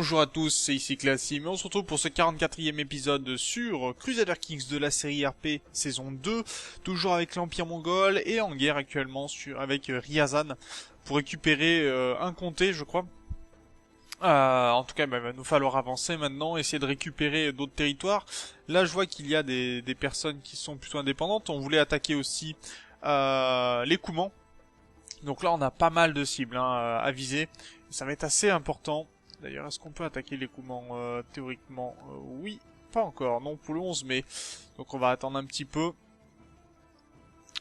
Bonjour à tous, c'est ici Classim et on se retrouve pour ce 44e épisode sur Crusader Kings de la série RP saison 2, toujours avec l'Empire mongol et en guerre actuellement avec Ryazan pour récupérer un comté je crois. En tout cas, il va nous falloir avancer maintenant, essayer de récupérer d'autres territoires. Là, je vois qu'il y a des personnes qui sont plutôt indépendantes. On voulait attaquer aussi les Coumans. Donc là, on a pas mal de cibles à viser. Ça va être assez important. D'ailleurs, est-ce qu'on peut attaquer les Coumans théoriquement oui, pas encore. Non, pour le 11 mai. Donc on va attendre un petit peu.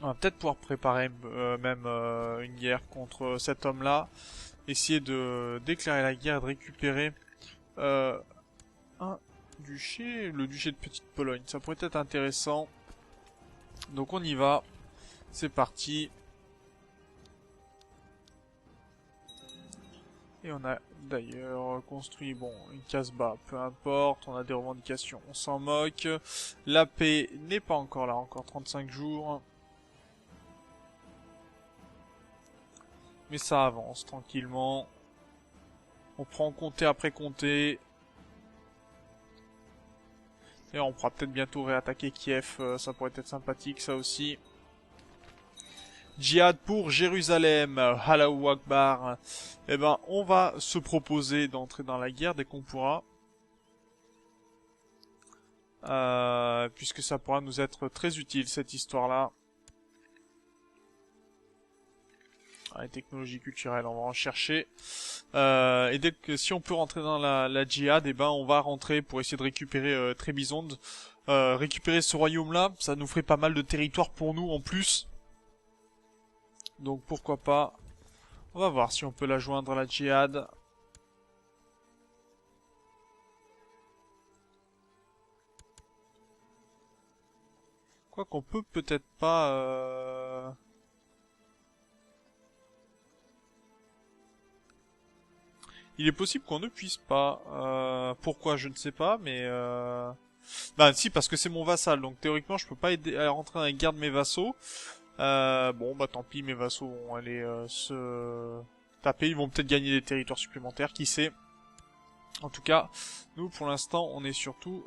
On va peut-être pouvoir préparer même une guerre contre cet homme-là. Essayer de déclarer la guerre et de récupérer un duché, le duché de Petite Pologne. Ça pourrait être intéressant. Donc on y va. C'est parti. Et on a d'ailleurs construit, bon, une Casbah, peu importe, on a des revendications, on s'en moque. La paix n'est pas encore là, encore 35 jours. Mais ça avance tranquillement. On prend comté après comté. Et on pourra peut-être bientôt réattaquer Kiev, ça pourrait être sympathique ça aussi. Djihad pour Jérusalem, Allahu Akbar. Eh ben, on va se proposer d'entrer dans la guerre dès qu'on pourra. Puisque ça pourra nous être très utile cette histoire-là. Les technologies culturelles, on va en chercher. Et dès que si on peut rentrer dans la djihad, eh ben on va rentrer pour essayer de récupérer Trébizonde. Récupérer ce royaume-là, ça nous ferait pas mal de territoire pour nous en plus. Donc pourquoi pas. On va voir si on peut la joindre à la djihad. Quoi qu'on peut peut-être pas... Il est possible qu'on ne puisse pas. Pourquoi, je ne sais pas, mais... Bah si, parce que c'est mon vassal, donc théoriquement je peux pas aider à rentrer dans la guerre de mes vassaux. Bon, bah tant pis, mes vassaux vont aller se taper, ils vont peut-être gagner des territoires supplémentaires, qui sait. En tout cas, nous pour l'instant, on est surtout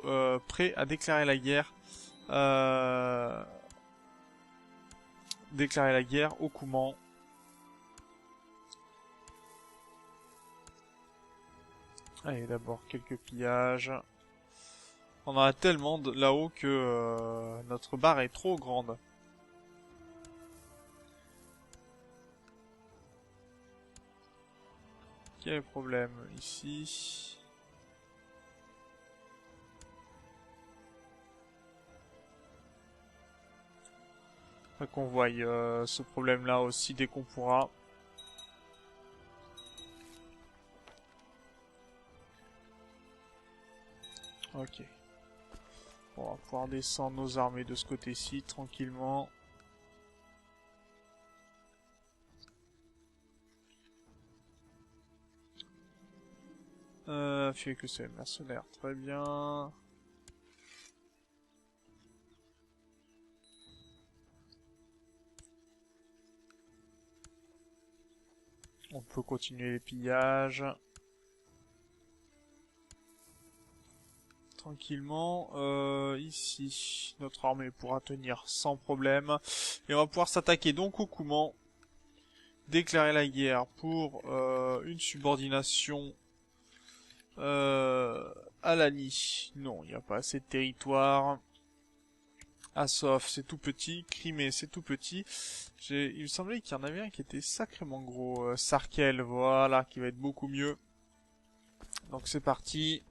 prêts à déclarer la guerre. Déclarer la guerre aux Coumans. Allez, d'abord quelques pillages. On en a tellement là-haut que notre barre est trop grande. Quel est le problème ici? Faudrait qu'on voie ce problème-là aussi dès qu'on pourra. Ok. Bon, on va pouvoir descendre nos armées de ce côté-ci tranquillement. Fait que c'est mercenaire, très bien. On peut continuer les pillages. Tranquillement. Ici, notre armée pourra tenir sans problème. Et on va pouvoir s'attaquer donc au Coumans. Déclarer la guerre pour une subordination à Alani. Non, il n'y a pas assez de territoire. Azov, c'est tout petit. Crimée, c'est tout petit. Il me semblait qu'il y en avait un qui était sacrément gros. Sarkel, voilà, qui va être beaucoup mieux. Donc c'est parti.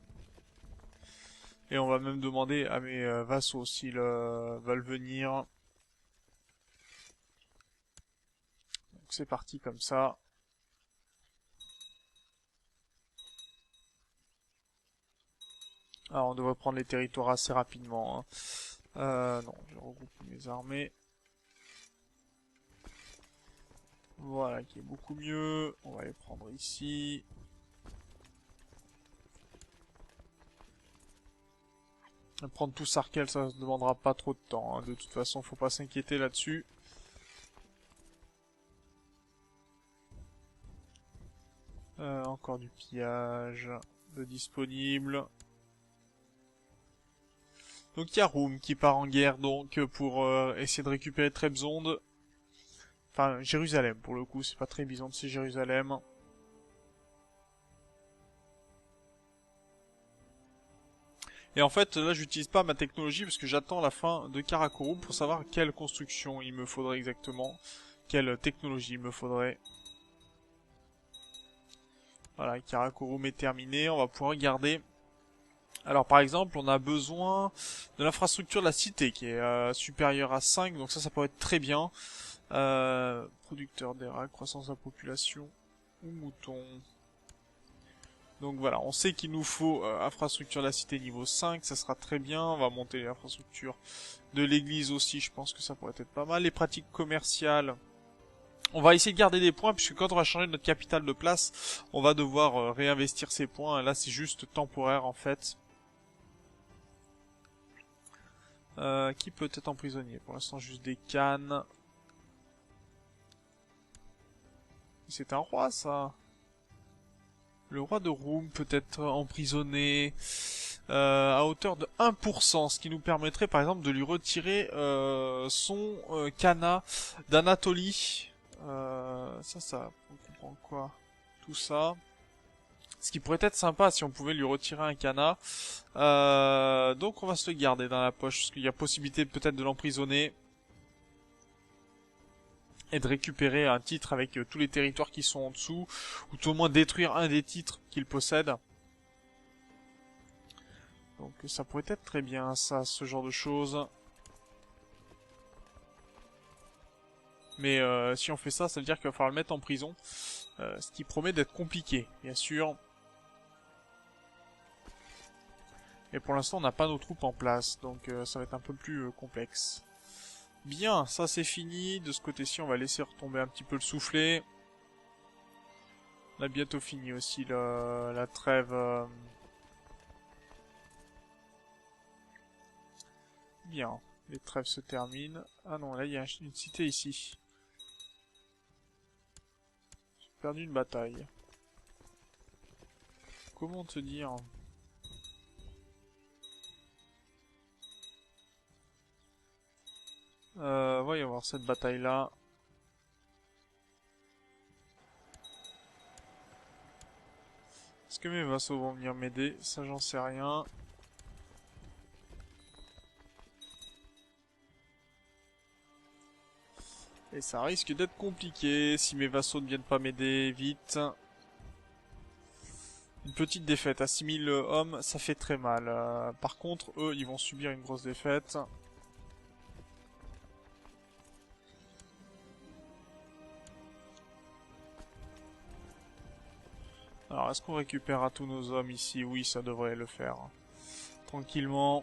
Et on va même demander à mes vassaux s'ils veulent venir. Donc c'est parti comme ça. Alors on devrait prendre les territoires assez rapidement. Non, je regroupe mes armées. Voilà, qui est beaucoup mieux. On va les prendre ici. Prendre tout Sarkel, ça ne demandera pas trop de temps. De toute façon, faut pas s'inquiéter là-dessus. Encore du pillage. de disponibles. Donc il y a Roum qui part en guerre donc pour essayer de récupérer Trabzonde. Enfin, Jérusalem pour le coup, c'est pas Trabzonde, c'est Jérusalem. Et en fait, là, j'utilise pas ma technologie parce que j'attends la fin de Karakorum pour savoir quelle construction il me faudrait exactement. Quelle technologie il me faudrait. Voilà, Karakorum est terminé, on va pouvoir regarder. Alors par exemple, on a besoin de l'infrastructure de la cité qui est supérieure à 5, donc ça pourrait être très bien. Producteur d'ERA, croissance de la population ou mouton. Donc voilà, on sait qu'il nous faut infrastructure de la cité niveau 5, ça sera très bien. On va monter l'infrastructure de l'église aussi, je pense que ça pourrait être pas mal. Les pratiques commerciales, on va essayer de garder des points, puisque quand on va changer notre capitale de place, on va devoir réinvestir ces points. Là, c'est juste temporaire en fait. Qui peut être emprisonné? Pour l'instant, juste des cannes. C'est un roi, ça. Le roi de Roum peut être emprisonné à hauteur de 1%, ce qui nous permettrait par exemple de lui retirer son Khanat d'Anatolie. Ça, on comprend quoi? Tout ça. Ce qui pourrait être sympa si on pouvait lui retirer un Khanat. Donc on va se le garder dans la poche, parce qu'il y a possibilité peut-être de l'emprisonner. Et de récupérer un titre avec tous les territoires qui sont en dessous, ou tout au moins détruire un des titres qu'il possède. Donc ça pourrait être très bien ça, ce genre de choses. Mais si on fait ça, ça veut dire qu'il va falloir le mettre en prison. Ce qui promet d'être compliqué, bien sûr. Et pour l'instant, on n'a pas nos troupes en place, donc ça va être un peu plus complexe. Bien, ça c'est fini. De ce côté-ci, on va laisser retomber un petit peu le soufflet. On a bientôt fini aussi la trêve. Bien, les trêves se terminent. Ah non, là il y a une cité ici. J'ai perdu une bataille. Comment te dire? Voyons voir cette bataille-là. Est-ce que mes vassaux vont venir m'aider? Ça, j'en sais rien. Et ça risque d'être compliqué si mes vassaux ne viennent pas m'aider vite. Une petite défaite à 6000 hommes, ça fait très mal. Par contre, eux, ils vont subir une grosse défaite. Alors, est-ce qu'on récupérera tous nos hommes ici? Oui, ça devrait le faire. Tranquillement.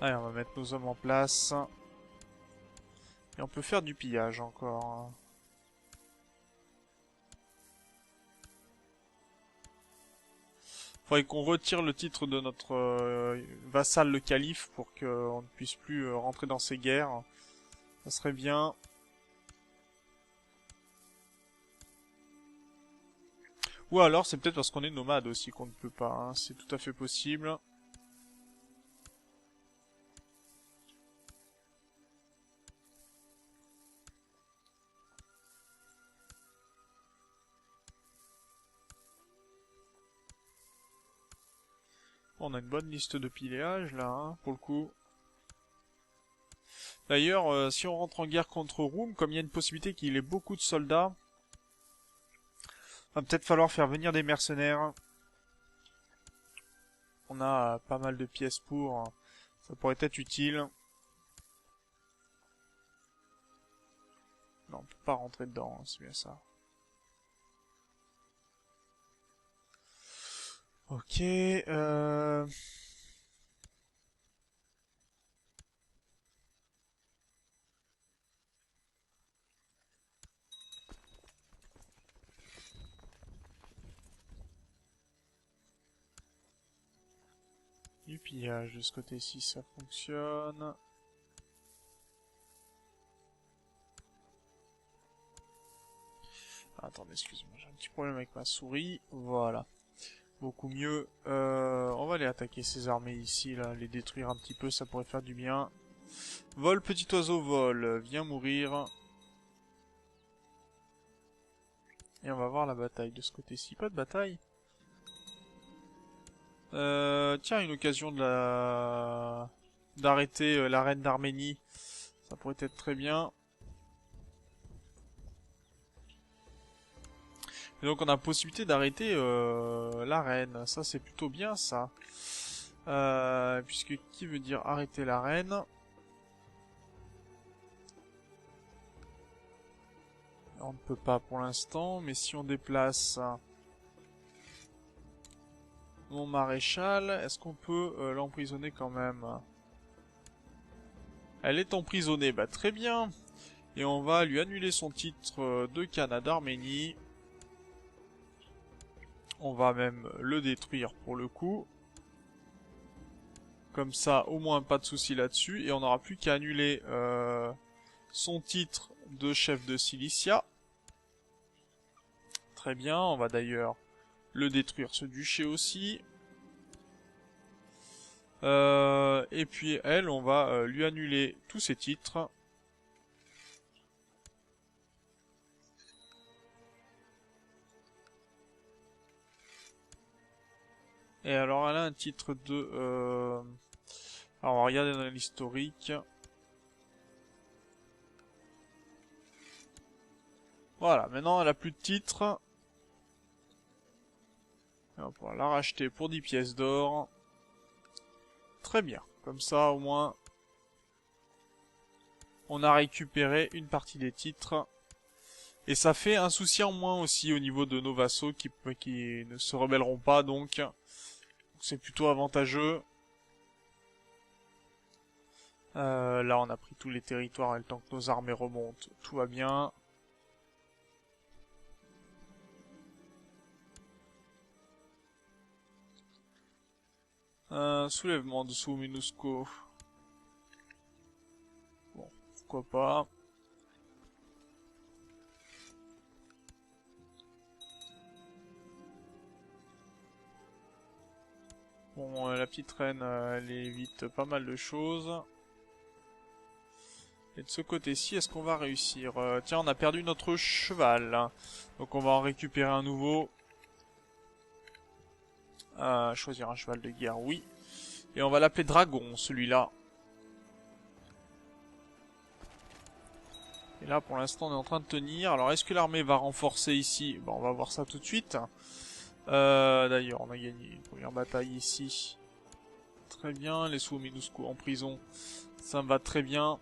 Allez, on va mettre nos hommes en place. Et on peut faire du pillage encore. Faudrait qu'on retire le titre de notre vassal, le calife, pour qu'on ne puisse plus rentrer dans ces guerres. Ça serait bien. Ou alors c'est peut-être parce qu'on est nomade aussi qu'on ne peut pas, hein. C'est tout à fait possible. On a une bonne liste de pillages là, hein, pour le coup. D'ailleurs, si on rentre en guerre contre Roum, comme il y a une possibilité qu'il ait beaucoup de soldats, va peut-être falloir faire venir des mercenaires. On a pas mal de pièces pour, ça pourrait être utile. Non, on peut pas rentrer dedans, hein, c'est bien ça. Ok, Du pillage de ce côté-ci, ça fonctionne. Attendez, excusez-moi, j'ai un petit problème avec ma souris. Voilà. Beaucoup mieux. On va aller attaquer ces armées ici, là, les détruire un petit peu, ça pourrait faire du bien. Vol, petit oiseau, vol. Viens mourir. Et on va voir la bataille de ce côté-ci. Pas de bataille. Tiens, une occasion de d'arrêter la reine d'Arménie. Ça pourrait être très bien. Et donc on a la possibilité d'arrêter la reine. Ça c'est plutôt bien ça. Puisque qui veut dire arrêter la reine? On ne peut pas pour l'instant, mais si on déplace mon maréchal, est-ce qu'on peut l'emprisonner quand même? Elle est emprisonnée, bah très bien. Et on va lui annuler son titre de Khanat d'Arménie. On va même le détruire pour le coup. Comme ça, au moins pas de soucis là-dessus. Et on n'aura plus qu'à annuler son titre de chef de Cilicia. Très bien, on va d'ailleurs le détruire ce duché aussi. Et puis elle, on va lui annuler tous ses titres. Et alors elle a un titre de... Alors on va regarder dans l'historique. Voilà, maintenant elle a plus de titres. Et on va pouvoir la racheter pour 10 pièces d'or. Très bien, comme ça au moins on a récupéré une partie des titres. Et ça fait un souci en moins aussi au niveau de nos vassaux qui ne se rebelleront pas donc. C'est plutôt avantageux. Là on a pris tous les territoires et le temps que nos armées remontent, tout va bien. Soulèvement de sous MINUSCO. Bon, pourquoi pas. Bon, la petite reine, elle évite pas mal de choses. Et de ce côté-ci, est-ce qu'on va réussir? Tiens, on a perdu notre cheval. Donc on va en récupérer un nouveau. Choisir un cheval de guerre, oui. Et on va l'appeler Dragon, celui-là. Et là, pour l'instant, on est en train de tenir. Alors, est-ce que l'armée va renforcer ici? Bon, on va voir ça tout de suite. D'ailleurs, on a gagné une première bataille ici. Très bien, les sous MINUSCO en prison. Ça me va très bien.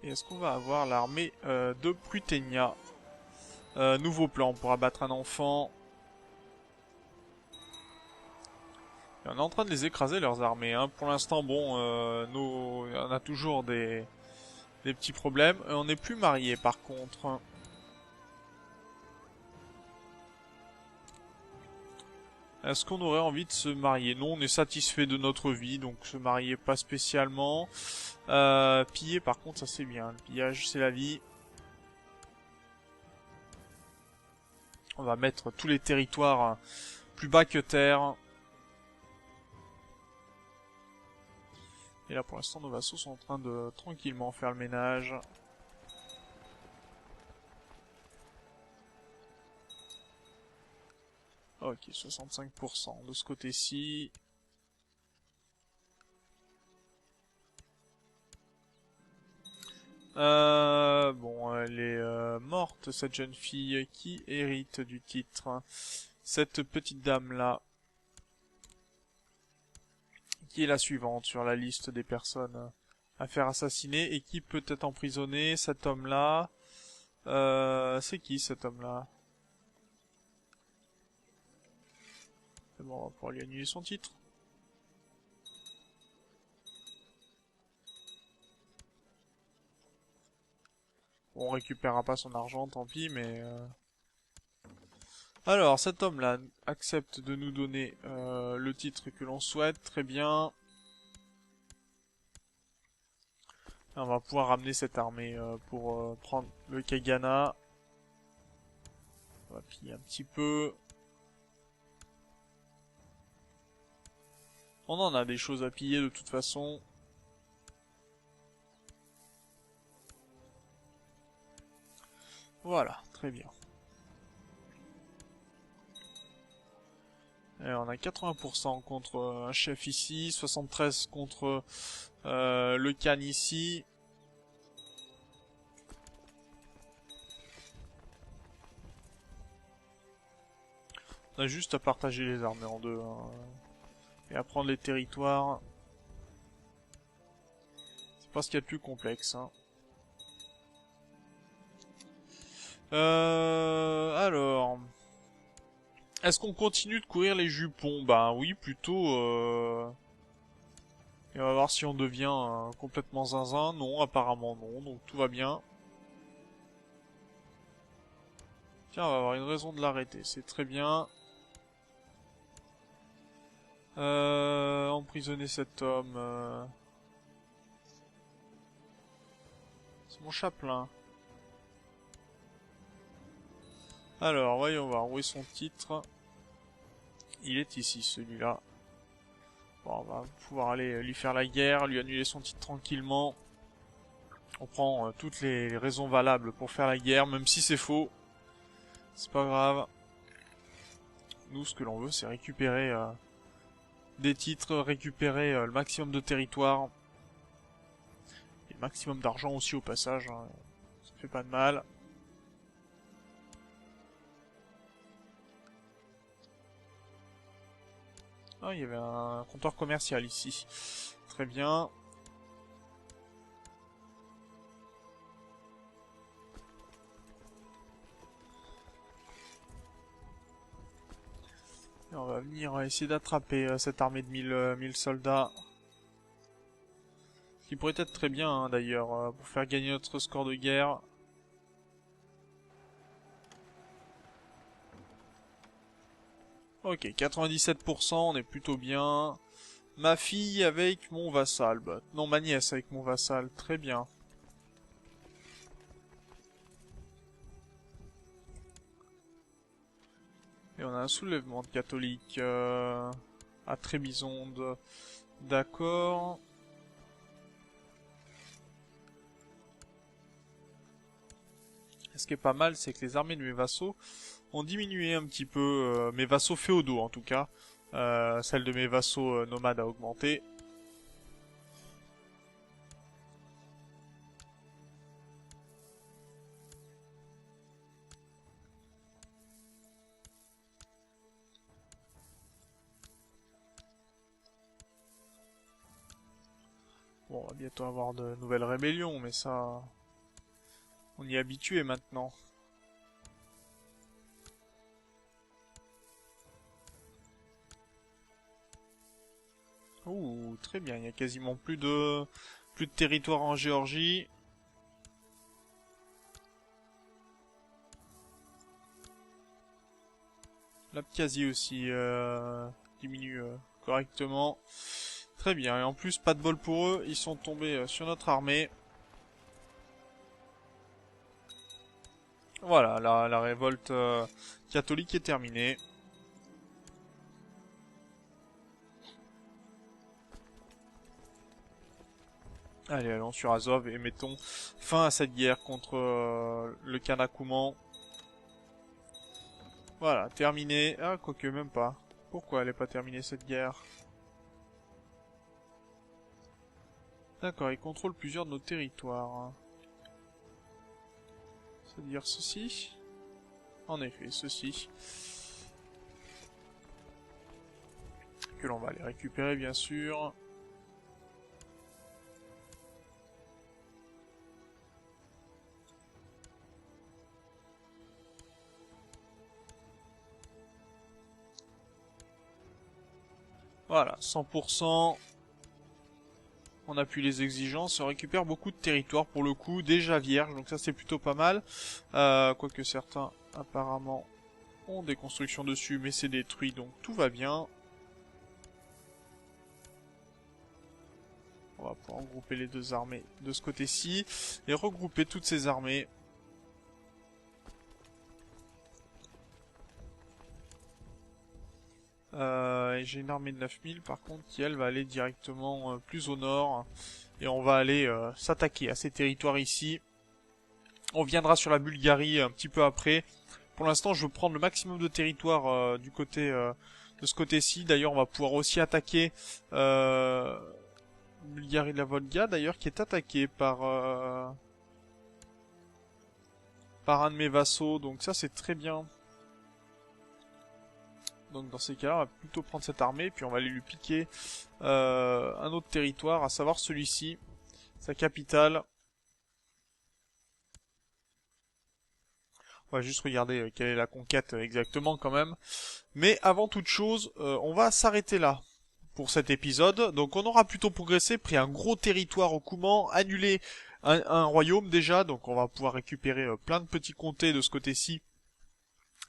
Et est-ce qu'on va avoir l'armée de Pruténia? Nouveau plan pour abattre un enfant. Et on est en train de les écraser leurs armées. Hein. Pour l'instant, bon, on a toujours des petits problèmes. On n'est plus mariés par contre. Est-ce qu'on aurait envie de se marier? Non, on est satisfait de notre vie, donc se marier pas spécialement. Piller par contre, ça c'est bien. Le pillage, c'est la vie. On va mettre tous les territoires plus bas que terre. Et là pour l'instant nos vassaux sont en train de tranquillement faire le ménage. Ok, 65% de ce côté-ci. Bon, elle est morte, cette jeune fille qui hérite du titre. Cette petite dame-là, qui est la suivante sur la liste des personnes à faire assassiner et qui peut être emprisonné. Cet homme-là, c'est qui cet homme-là? C'est bon, on va pouvoir lui annuler son titre. Bon, on récupérera pas son argent, tant pis, mais Alors, cet homme-là accepte de nous donner le titre que l'on souhaite, très bien. On va pouvoir ramener cette armée pour prendre le Kagana. On va piller un petit peu. On en a des choses à piller de toute façon. Voilà, très bien. Et on a 80% contre un chef ici, 73 contre le Khan ici. On a juste à partager les armées en deux, hein, et à prendre les territoires. C'est pas ce qu'il y a de plus complexe, hein. Alors... Est-ce qu'on continue de courir les jupons? Bah oui, plutôt. Et on va voir si on devient complètement zinzin. Non, apparemment non, donc tout va bien. Tiens, on va avoir une raison de l'arrêter, c'est très bien. Emprisonner cet homme. C'est mon chapelain. Alors, voyons voir, où est son titre? Il est ici, celui-là. Bon, on va pouvoir aller lui faire la guerre, lui annuler son titre tranquillement. On prend toutes les raisons valables pour faire la guerre, même si c'est faux. C'est pas grave. Nous, ce que l'on veut, c'est récupérer des titres, récupérer le maximum de territoire. Et le maximum d'argent aussi au passage, hein. Ça fait pas de mal. Ah, il y avait un comptoir commercial ici. Très bien. Et on va venir essayer d'attraper cette armée de 1000 soldats. Ce qui pourrait être très bien, hein, d'ailleurs, pour faire gagner notre score de guerre. Ok, 97%, on est plutôt bien. Ma fille avec mon vassal. Bah, non, ma nièce avec mon vassal. Très bien. Et on a un soulèvement de catholiques à Trébizonde. D'accord. Ce qui est pas mal, c'est que les armées de mes vassaux ont diminué un petit peu. Mes vassaux féodaux, en tout cas. Celle de mes vassaux nomades a augmenté. Bon, on va bientôt avoir de nouvelles rébellions, mais ça... On y est habitué maintenant. Ouh, très bien, il y a quasiment plus de territoire en Géorgie. L'Abkhazie aussi diminue correctement. Très bien, et en plus, pas de bol pour eux, ils sont tombés sur notre armée. Voilà, la révolte catholique est terminée. Allez, allons sur Azov et mettons fin à cette guerre contre le Kanakouman. Voilà, terminé. Ah, quoique même pas. Pourquoi elle n'est pas terminée cette guerre? D'accord, il contrôle plusieurs de nos territoires. C'est-à-dire ceci? En effet, ceci. Que l'on va aller récupérer, bien sûr. Voilà, 100%. On appuie les exigences, on récupère beaucoup de territoires pour le coup, déjà vierge, donc ça c'est plutôt pas mal. Quoique certains, apparemment, On déconstruction dessus, mais c'est détruit, donc tout va bien. On va pouvoir regrouper les deux armées de ce côté-ci, et regrouper toutes ces armées. J'ai une armée de 9000 par contre qui elle va aller directement plus au nord. Et on va aller s'attaquer à ces territoires ici. On viendra sur la Bulgarie un petit peu après. Pour l'instant je veux prendre le maximum de territoire du côté de ce côté-ci. D'ailleurs on va pouvoir aussi attaquer Bulgarie de la Volga d'ailleurs qui est attaquée par un de mes vassaux. Donc ça c'est très bien. Donc dans ces cas-là, on va plutôt prendre cette armée, puis on va aller lui piquer un autre territoire, à savoir celui-ci, sa capitale. On va juste regarder quelle est la conquête exactement quand même. Mais avant toute chose, on va s'arrêter là pour cet épisode. Donc on aura plutôt progressé, pris un gros territoire au Kouman, annulé un royaume déjà, donc on va pouvoir récupérer plein de petits comtés de ce côté-ci.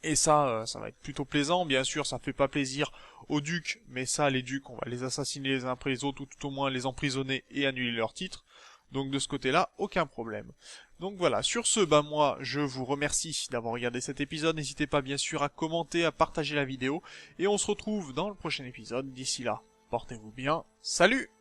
Et ça, ça va être plutôt plaisant. Bien sûr, ça fait pas plaisir aux ducs, mais ça, les ducs, on va les assassiner les uns après les autres, ou tout au moins les emprisonner et annuler leur titre. Donc de ce côté-là, aucun problème. Donc voilà, sur ce, moi, je vous remercie d'avoir regardé cet épisode. N'hésitez pas, bien sûr, à commenter, à partager la vidéo. Et on se retrouve dans le prochain épisode. D'ici là, portez-vous bien. Salut!